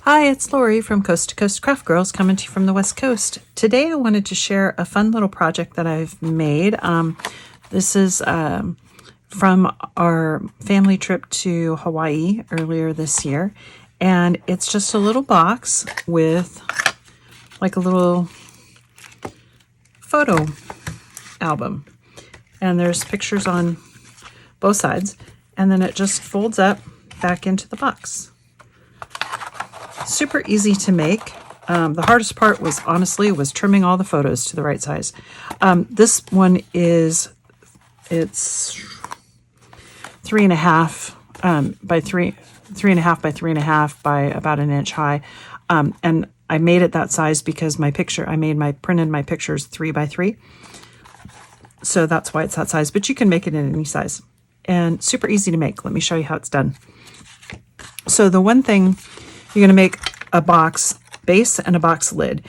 Hi, it's Lori from Coast to Coast Craft Girls coming to you from the West Coast. Today I wanted to share a fun little project that I've made. This is from our family trip to Hawaii earlier this year. And it's just a little box with like a little photo album. And there's pictures on both sides. And then it just folds up back into the box. Super easy to make. The hardest part was trimming all the photos to the right size. This one it's 3.5 by 3.5 by 3.5 by about an inch high. And I made it that size because I printed my pictures 3 by 3. So that's why it's that size, but you can make it in any size and super easy to make. Let me show you how it's done. So the one thing, you're going to make a box base and a box lid.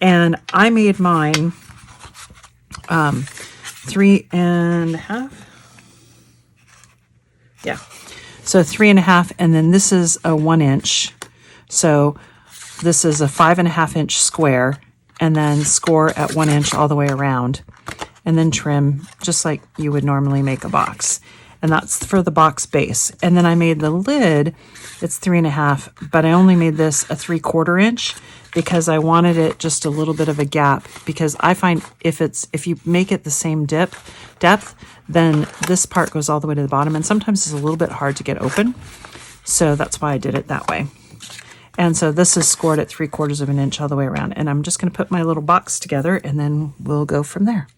And I made mine 3.5. Yeah. So 3.5. And then this is a 1 inch. So this is a 5.5 inch square. And then score at 1 inch all the way around. And then trim just like you would normally make a box. And that's for the box base. And then I made the lid, it's 3.5, but I only made this a 3/4 inch because I wanted it just a little bit of a gap, because I find if you make it the same depth, then this part goes all the way to the bottom, and sometimes it's a little bit hard to get open. So that's why I did it that way. And so this is scored at 3/4 of an inch all the way around. And I'm just going to put my little box together and then we'll go from there.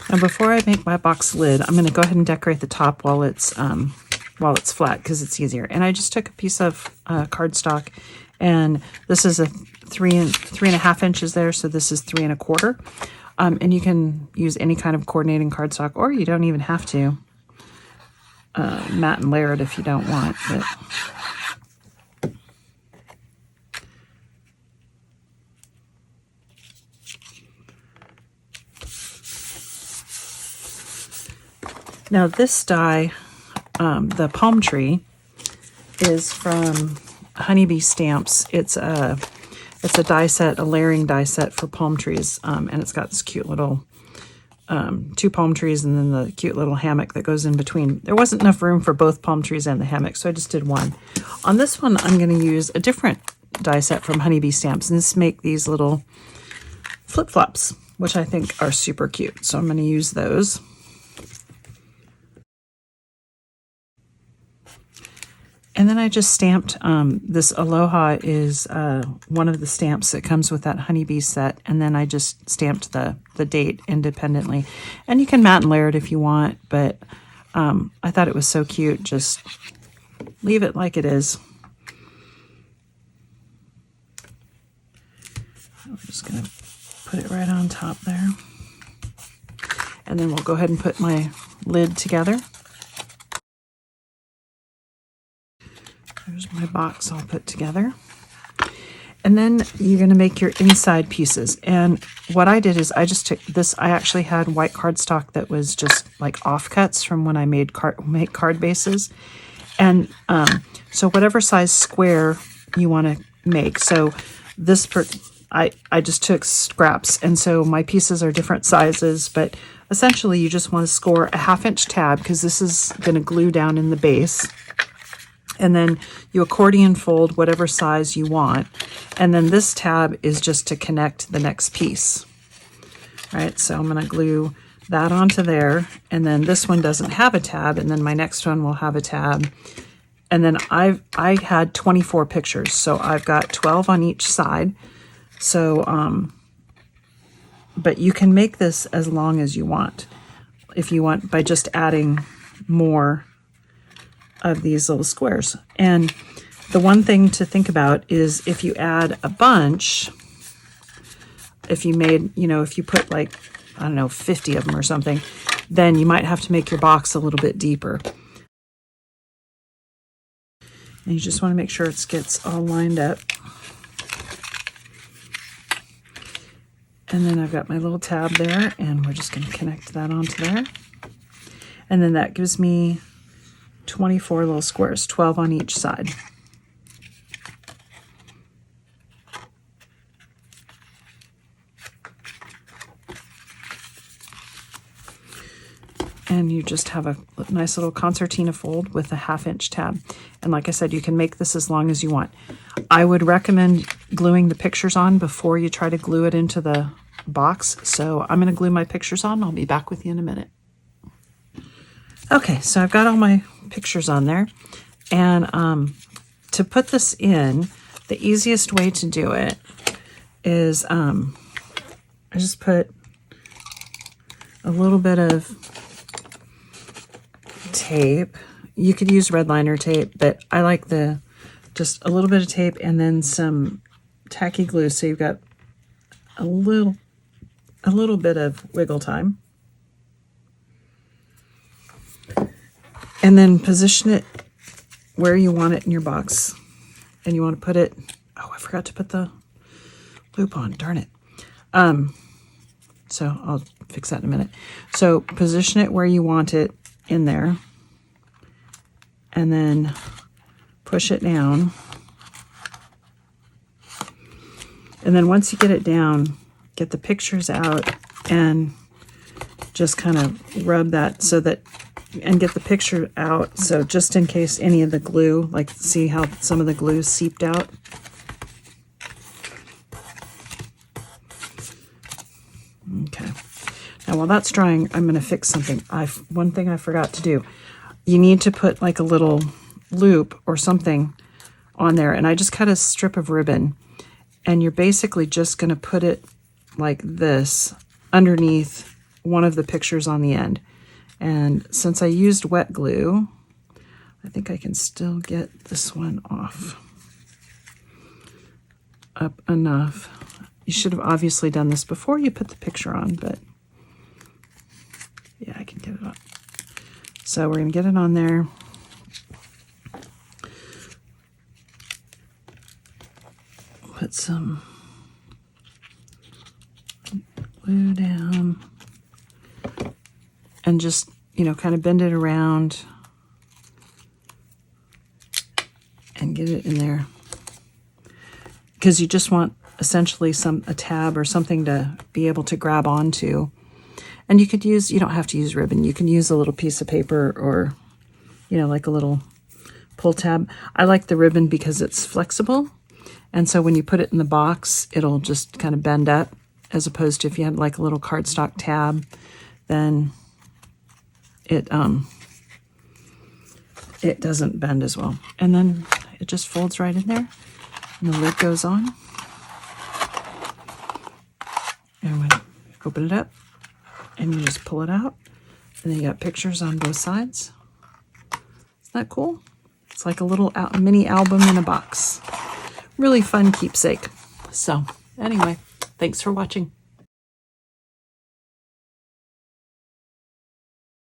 Now before I make my box lid, I'm going to go ahead and decorate the top while it's flat, because it's easier. And I just took a piece of cardstock, and this is a 3.5 inches there, so this is 3.25. And you can use any kind of coordinating cardstock, or you don't even have to mat and layer it if you don't want. But now this die, the palm tree, is from Honeybee Stamps. It's a die set, a layering die set for palm trees, and it's got this cute little 2 palm trees and then the cute little hammock that goes in between. There wasn't enough room for both palm trees and the hammock, so I just did one. On this one, I'm going to use a different die set from Honeybee Stamps, and this make these little flip-flops, which I think are super cute. So I'm going to use those. And then I just stamped, this Aloha is one of the stamps that comes with that Honeybee set. And then I just stamped the date independently. And you can mat and layer it if you want, but I thought it was so cute. Just leave it like it is. I'm just going to put it right on top there. And then we'll go ahead and put my lid together. There's my box all put together. And then you're going to make your inside pieces. And what I did is I just took this. I actually had white cardstock that was just like offcuts from when I make card bases. And so whatever size square you want to make. So this, I just took scraps. And so my pieces are different sizes. But essentially you just want to score a 1/2 inch tab, because this is going to glue down in the base. And then you accordion fold whatever size you want. And then this tab is just to connect the next piece. All right, so I'm going to glue that onto there. And then this one doesn't have a tab. And then my next one will have a tab. And then I had 24 pictures. So I've got 12 on each side. So, but you can make this as long as you want, if you want, by just adding more of these little squares. And the one thing to think about is if you add a bunch, if you put like, I don't know, 50 of them or something, then you might have to make your box a little bit deeper. And you just want to make sure it gets all lined up. And then I've got my little tab there, and we're just going to connect that onto there. And then that gives me 24 little squares, 12 on each side. And you just have a nice little concertina fold with a 1/2-inch tab. And like I said, you can make this as long as you want. I would recommend gluing the pictures on before you try to glue it into the box. So I'm going to glue my pictures on. I'll be back with you in a minute. Okay, so I've got all my pictures on there. And to put this in, the easiest way to do it is I just put a little bit of tape. You could use red liner tape, but I like just a little bit of tape and then some tacky glue, so you've got a little bit of wiggle time. And then position it where you want it in your box. And you want to put it, oh, I forgot to put the loop on, darn it. So I'll fix that in a minute. So position it where you want it in there, and then push it down. And then once you get it down, get the pictures out and just kind of rub that so that, and get the picture out, so just in case any of the glue, like see how some of the glue seeped out. Okay. Now while that's drying, I'm going to fix something. One thing I forgot to do. You need to put like a little loop or something on there, and I just cut a strip of ribbon, and you're basically just going to put it like this underneath one of the pictures on the end. And since I used wet glue, I think I can still get this one off up enough. You should have obviously done this before you put the picture on, but yeah, I can get it up. So we're going to get it on there. Put some glue down. And just, you know, kind of bend it around and get it in there. Because you just want essentially a tab or something to be able to grab onto. And you could use, you don't have to use ribbon. You can use a little piece of paper or, you know, like a little pull tab. I like the ribbon because it's flexible. And so when you put it in the box, it'll just kind of bend up, as opposed to if you had like a little cardstock tab, then it doesn't bend as well. And then it just folds right in there, and the lid goes on. And when you open it up, and you just pull it out, and then you got pictures on both sides. Isn't that cool? It's like a little mini album in a box. Really fun keepsake. So anyway, thanks for watching.